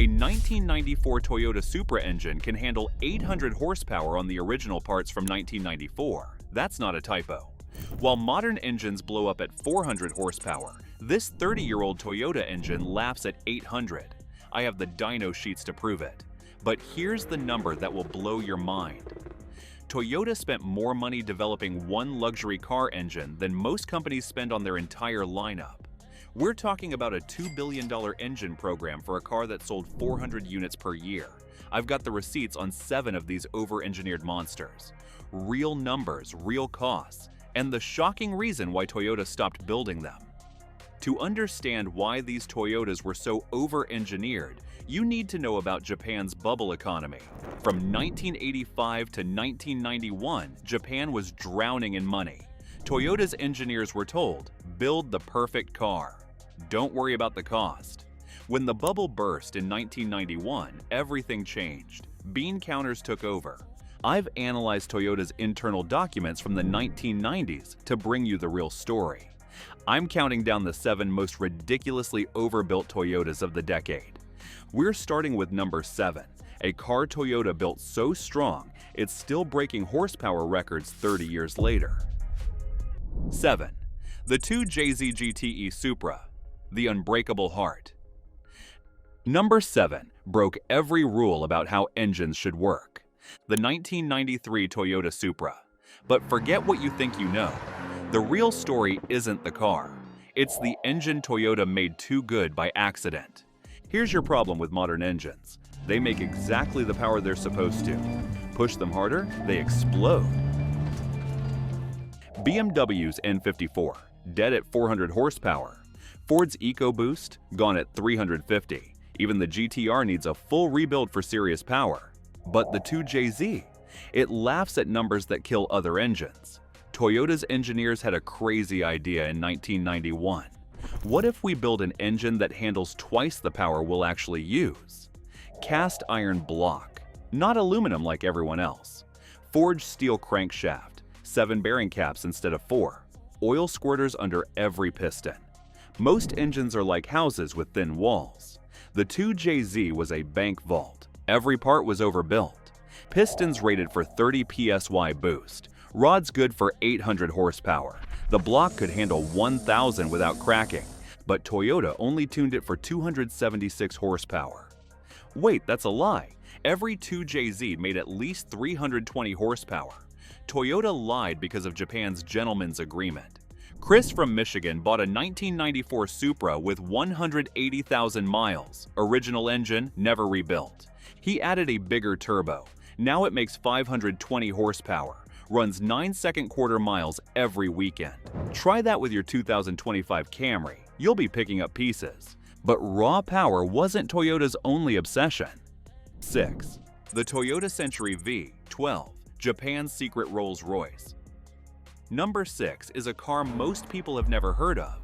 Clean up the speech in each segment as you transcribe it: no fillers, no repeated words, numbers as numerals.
A 1994 Toyota Supra engine can handle 800 horsepower on the original parts from 1994. That's not a typo. While modern engines blow up at 400 horsepower, this 30-year-old Toyota engine laps at 800. I have the dyno sheets to prove it. But here's the number that will blow your mind. Toyota spent more money developing one luxury car engine than most companies spend on their entire lineup. We're talking about a $2 billion engine program for a car that sold 400 units per year. I've got the receipts on 7 of these over-engineered monsters. Real numbers, real costs, and the shocking reason why Toyota stopped building them. To understand why these Toyotas were so over-engineered, you need to know about Japan's bubble economy. From 1985 to 1991, Japan was drowning in money. Toyota's engineers were told, build the perfect car. Don't worry about the cost. When the bubble burst in 1991, everything changed. Bean counters took over. I've analyzed Toyota's internal documents from the 1990s to bring you the real story. I'm counting down the 7 most ridiculously overbuilt Toyotas of the decade. We're starting with number 7, a car Toyota built so strong it's still breaking horsepower records 30 years later. 7. The 2JZ GTE Supra, the unbreakable heart. Number 7 broke every rule about how engines should work. The 1993 Toyota Supra. But forget what you think you know. The real story isn't the car. It's the engine Toyota made too good by accident. Here's your problem with modern engines. They make exactly the power they're supposed to. Push them harder, they explode. BMW's N54, dead at 400 horsepower. Ford's EcoBoost, gone at 350. Even the GTR needs a full rebuild for serious power. But the 2JZ, it laughs at numbers that kill other engines. Toyota's engineers had a crazy idea in 1991. What if we build an engine that handles twice the power we'll actually use? Cast iron block, not aluminum like everyone else. Forged steel crankshaft, 7 bearing caps instead of 4. Oil squirters under every piston. Most engines are like houses with thin walls. The 2JZ was a bank vault. Every part was overbuilt. Pistons rated for 30 PSY boost. Rods good for 800 horsepower. The block could handle 1,000 without cracking, but Toyota only tuned it for 276 horsepower. Wait, that's a lie. Every 2JZ made at least 320 horsepower. Toyota lied because of Japan's gentleman's agreement. Chris from Michigan bought a 1994 Supra with 180,000 miles. Original engine, never rebuilt. He added a bigger turbo. Now it makes 520 horsepower. Runs 9-second quarter miles every weekend. Try that with your 2025 Camry. You'll be picking up pieces. But raw power wasn't Toyota's only obsession. 6. The Toyota Century V12, Japan's secret Rolls-Royce. Number 6 is a car most people have never heard of.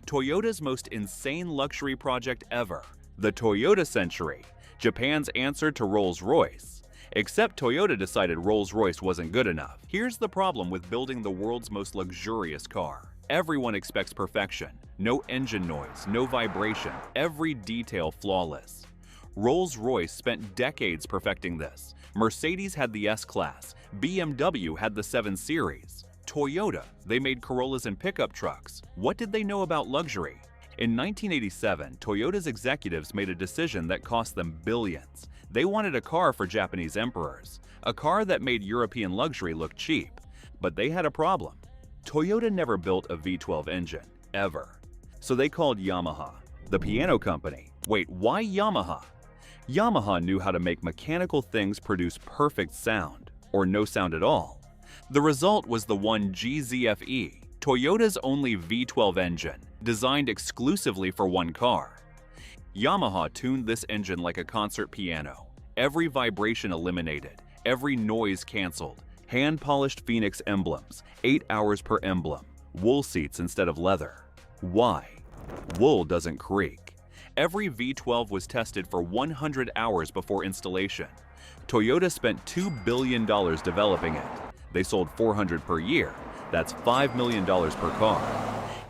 Toyota's most insane luxury project ever, the Toyota Century, Japan's answer to Rolls-Royce. Except Toyota decided Rolls-Royce wasn't good enough. Here's the problem with building the world's most luxurious car. Everyone expects perfection. No engine noise, no vibration, every detail flawless. Rolls-Royce spent decades perfecting this. Mercedes had the S-Class. BMW had the 7 Series. Toyota, they made Corollas and pickup trucks. What did they know about luxury? In 1987, Toyota's executives made a decision that cost them billions. They wanted a car for Japanese emperors, a car that made European luxury look cheap. But they had a problem. Toyota never built a V12 engine, ever. So they called Yamaha, the piano company. Wait, why Yamaha? Yamaha knew how to make mechanical things produce perfect sound, or no sound at all. The result was the 1GZFE, Toyota's only V12 engine, designed exclusively for one car. Yamaha tuned this engine like a concert piano. Every vibration eliminated, every noise canceled. Hand-polished Phoenix emblems, 8 hours per emblem. Wool seats instead of leather. Why? Wool doesn't creak. Every V12 was tested for 100 hours before installation. Toyota spent $2 billion developing it. They sold 400 per year. That's $5 million per car.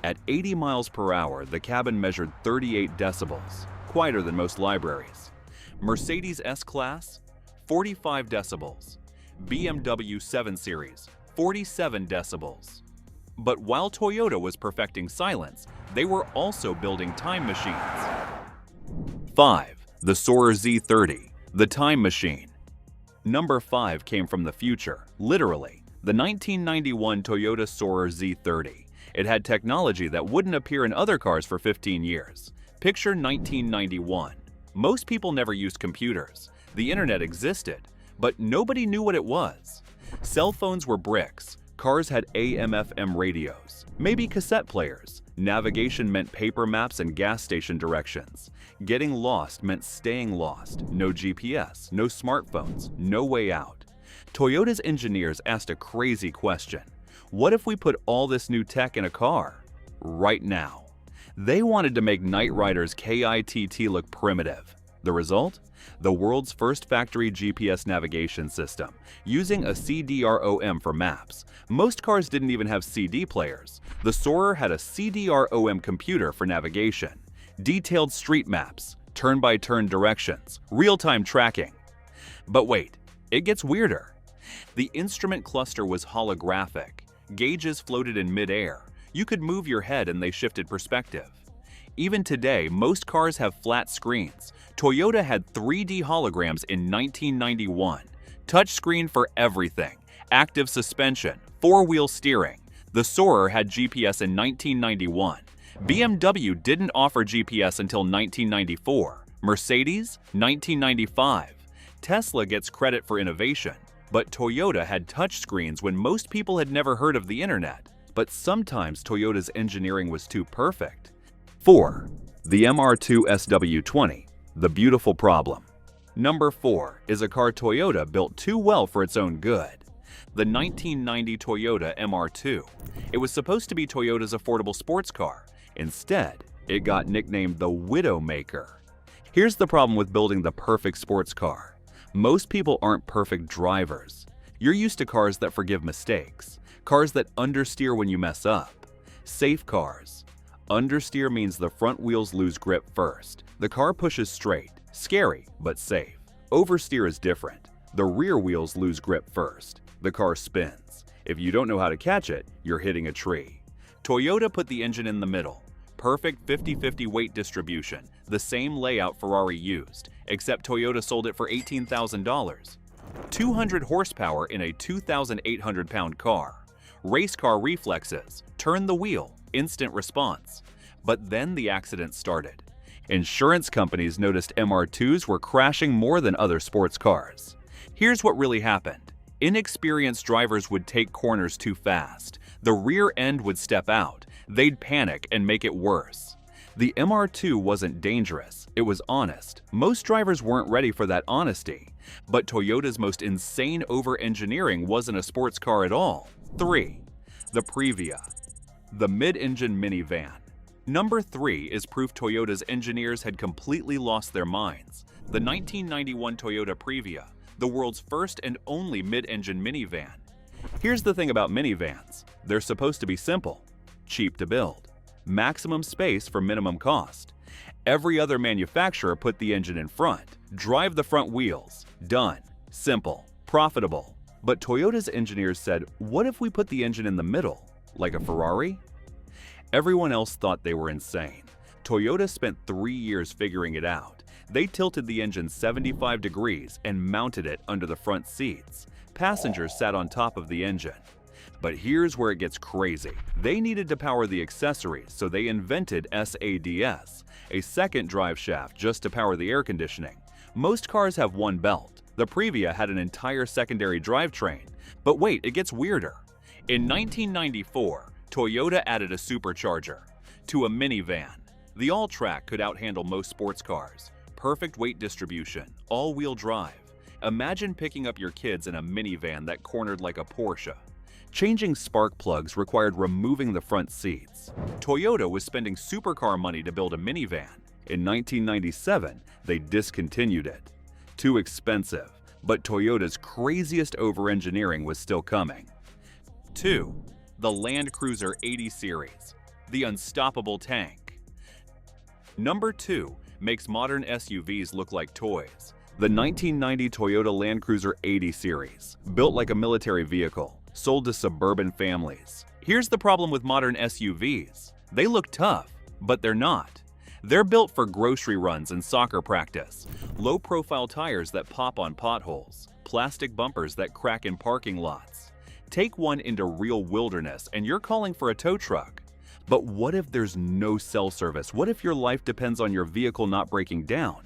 At 80 miles per hour, the cabin measured 38 decibels, quieter than most libraries. Mercedes S-Class, 45 decibels. BMW 7 Series, 47 decibels. But while Toyota was perfecting silence, they were also building time machines. 5. The Soarer Z30, the time machine. Number 5 came from the future, literally. The 1991 Toyota Soarer Z30. It had technology that wouldn't appear in other cars for 15 years. Picture 1991. Most people never used computers. The internet existed, but nobody knew what it was. Cell phones were bricks. Cars had AM/FM radios, maybe cassette players. Navigation meant paper maps and gas station directions. Getting lost meant staying lost. No GPS, no smartphones, no way out. Toyota's engineers asked a crazy question. What if we put all this new tech in a car? Right now. They wanted to make Knight Rider's KITT look primitive. The result? The world's first factory GPS navigation system, using a CDROM for maps. Most cars didn't even have CD players. The Soarer had a CDROM computer for navigation. Detailed street maps, turn-by-turn directions, real-time tracking. But wait, it gets weirder. The instrument cluster was holographic. Gauges floated in mid-air. You could move your head and they shifted perspective. Even today, most cars have flat screens. Toyota had 3D holograms in 1991. Touchscreen for everything. Active suspension, four-wheel steering. The Soarer had GPS in 1991. BMW didn't offer GPS until 1994. Mercedes, 1995. Tesla gets credit for innovation. But Toyota had touchscreens when most people had never heard of the internet. But sometimes Toyota's engineering was too perfect. 4. The MR2 SW20, the beautiful problem. Number 4 is a car Toyota built too well for its own good. The 1990 Toyota MR2. It was supposed to be Toyota's affordable sports car. Instead, it got nicknamed the Widowmaker. Here's the problem with building the perfect sports car. Most people aren't perfect drivers. You're used to cars that forgive mistakes, cars that understeer when you mess up. Safe cars. Understeer means the front wheels lose grip first. The car pushes straight. Scary, but safe. Oversteer is different. The rear wheels lose grip first. The car spins. If you don't know how to catch it, you're hitting a tree. Toyota put the engine in the middle. Perfect 50-50 weight distribution, the same layout Ferrari used, except Toyota sold it for $18,000. 200 horsepower in a 2,800-pound car. Race car reflexes, turn the wheel, instant response. But then the accident started. Insurance companies noticed MR2s were crashing more than other sports cars. Here's what really happened. Inexperienced drivers would take corners too fast. The rear end would step out. They'd panic and make it worse. The MR2 wasn't dangerous, it was honest. Most drivers weren't ready for that honesty. But Toyota's most insane over-engineering wasn't a sports car at all. 3. The Previa, the mid-engine minivan. Number 3 is proof Toyota's engineers had completely lost their minds. The 1991 Toyota Previa, the world's first and only mid-engine minivan. Here's the thing about minivans. They're supposed to be simple. Cheap to build, maximum space for minimum cost. Every other manufacturer put the engine in front, drive the front wheels, done, simple, profitable. But Toyota's engineers said, what if we put the engine in the middle, like a Ferrari? Everyone else thought they were insane. Toyota spent 3 years figuring it out. They tilted the engine 75 degrees and mounted it under the front seats. Passengers sat on top of the engine. But here's where it gets crazy. They needed to power the accessories, so they invented SADS, a second drive shaft just to power the air conditioning. Most cars have one belt. The Previa had an entire secondary drivetrain. But wait, it gets weirder. In 1994, Toyota added a supercharger to a minivan. The all-track could outhandle most sports cars. Perfect weight distribution, all-wheel drive. Imagine picking up your kids in a minivan that cornered like a Porsche. Changing spark plugs required removing the front seats. Toyota was spending supercar money to build a minivan. In 1997, they discontinued it. Too expensive, but Toyota's craziest over-engineering was still coming. 2. The Land Cruiser 80 Series, the unstoppable tank. Number 2, makes modern SUVs look like toys. The 1990 Toyota Land Cruiser 80 series, built like a military vehicle, sold to suburban families. Here's the problem with modern SUVs. They look tough, but they're not. They're built for grocery runs and soccer practice, low-profile tires that pop on potholes, plastic bumpers that crack in parking lots. Take one into real wilderness and you're calling for a tow truck. But what if there's no cell service? What if your life depends on your vehicle not breaking down?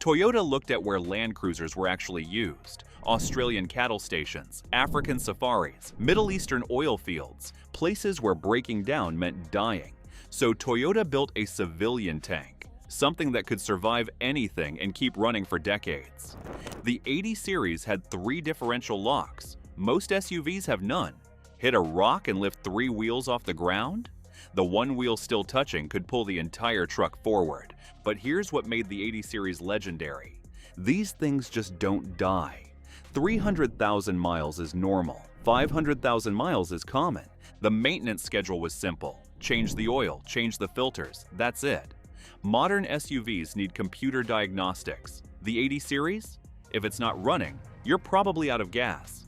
Toyota looked at where Land Cruisers were actually used: Australian cattle stations, African safaris, Middle Eastern oil fields, places where breaking down meant dying. So Toyota built a civilian tank, something that could survive anything and keep running for decades. The 80 series had 3 differential locks. Most SUVs have none. Hit a rock and lift 3 wheels off the ground? The one wheel still touching could pull the entire truck forward. But here's what made the 80 series legendary. These things just don't die. 300,000 miles is normal. 500,000 miles is common. The maintenance schedule was simple. Change the oil, change the filters, that's it. Modern SUVs need computer diagnostics. The 80 series? If it's not running, you're probably out of gas.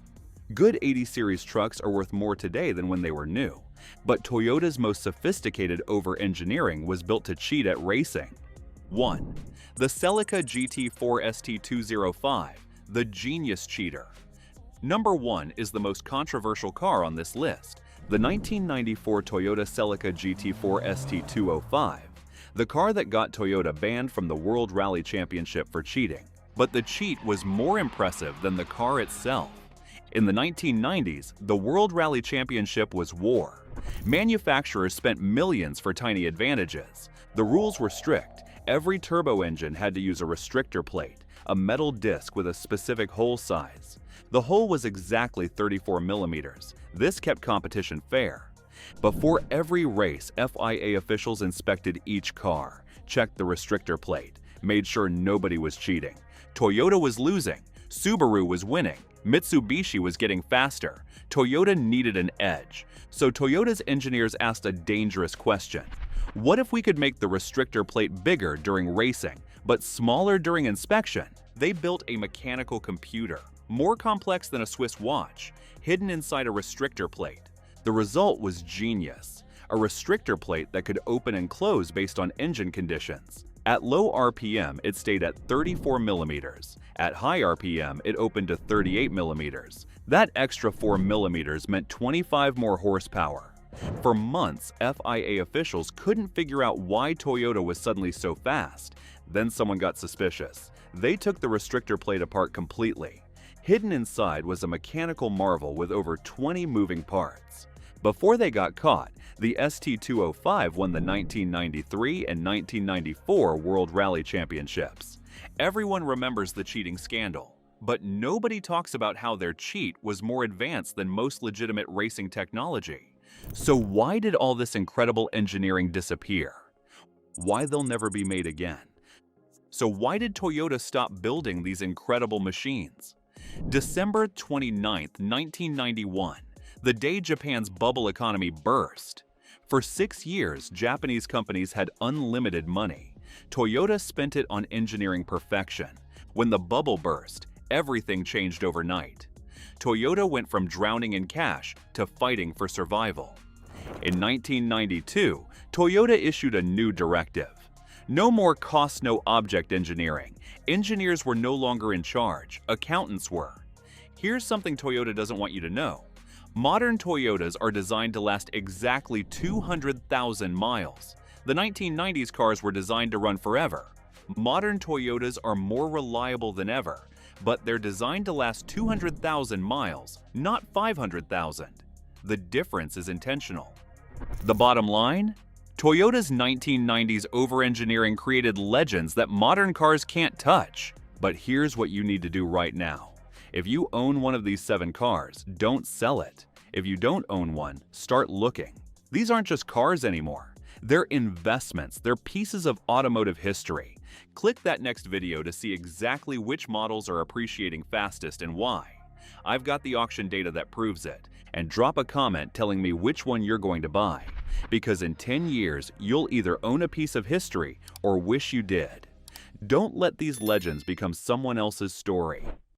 Good 80 series trucks are worth more today than when they were new. But Toyota's most sophisticated over-engineering was built to cheat at racing. 1. The Celica GT-Four ST205, the genius cheater. Number 1 is the most controversial car on this list, the 1994 Toyota Celica GT-Four ST205, the car that got Toyota banned from the World Rally Championship for cheating. But the cheat was more impressive than the car itself. In the 1990s, the World Rally Championship was war. Manufacturers spent millions for tiny advantages. The rules were strict. Every turbo engine had to use a restrictor plate, a metal disc with a specific hole size. The hole was exactly 34 millimeters. This kept competition fair. Before every race, FIA officials inspected each car, checked the restrictor plate, made sure nobody was cheating. Toyota was losing, Subaru was winning, Mitsubishi was getting faster. Toyota needed an edge. So Toyota's engineers asked a dangerous question. What if we could make the restrictor plate bigger during racing, but smaller during inspection? They built a mechanical computer, more complex than a Swiss watch, hidden inside a restrictor plate. The result was genius. A restrictor plate that could open and close based on engine conditions. At low RPM, it stayed at 34 millimeters. At high RPM, it opened to 38 millimeters. That extra 4 millimeters meant 25 more horsepower. For months, FIA officials couldn't figure out why Toyota was suddenly so fast. Then someone got suspicious. They took the restrictor plate apart completely. Hidden inside was a mechanical marvel with over 20 moving parts. Before they got caught, the ST205 won the 1993 and 1994 World Rally Championships. Everyone remembers the cheating scandal, but nobody talks about how their cheat was more advanced than most legitimate racing technology. So why did all this incredible engineering disappear? Why they'll never be made again? So why did Toyota stop building these incredible machines? December 29, 1991, the day Japan's bubble economy burst. For 6 years, Japanese companies had unlimited money. Toyota spent it on engineering perfection. When the bubble burst, everything changed overnight. Toyota went from drowning in cash to fighting for survival. In 1992, Toyota issued a new directive. No more cost no object engineering. Engineers were no longer in charge, accountants were. Here's something Toyota doesn't want you to know. Modern Toyotas are designed to last exactly 200,000 miles. The 1990s cars were designed to run forever. Modern Toyotas are more reliable than ever, but they're designed to last 200,000 miles, not 500,000. The difference is intentional. The bottom line? Toyota's 1990s over-engineering created legends that modern cars can't touch. But here's what you need to do right now. If you own one of these 7 cars, don't sell it. If you don't own one, start looking. These aren't just cars anymore. They're investments. They're pieces of automotive history. Click that next video to see exactly which models are appreciating fastest and why. I've got the auction data that proves it. And drop a comment telling me which one you're going to buy. Because in 10 years, you'll either own a piece of history or wish you did. Don't let these legends become someone else's story.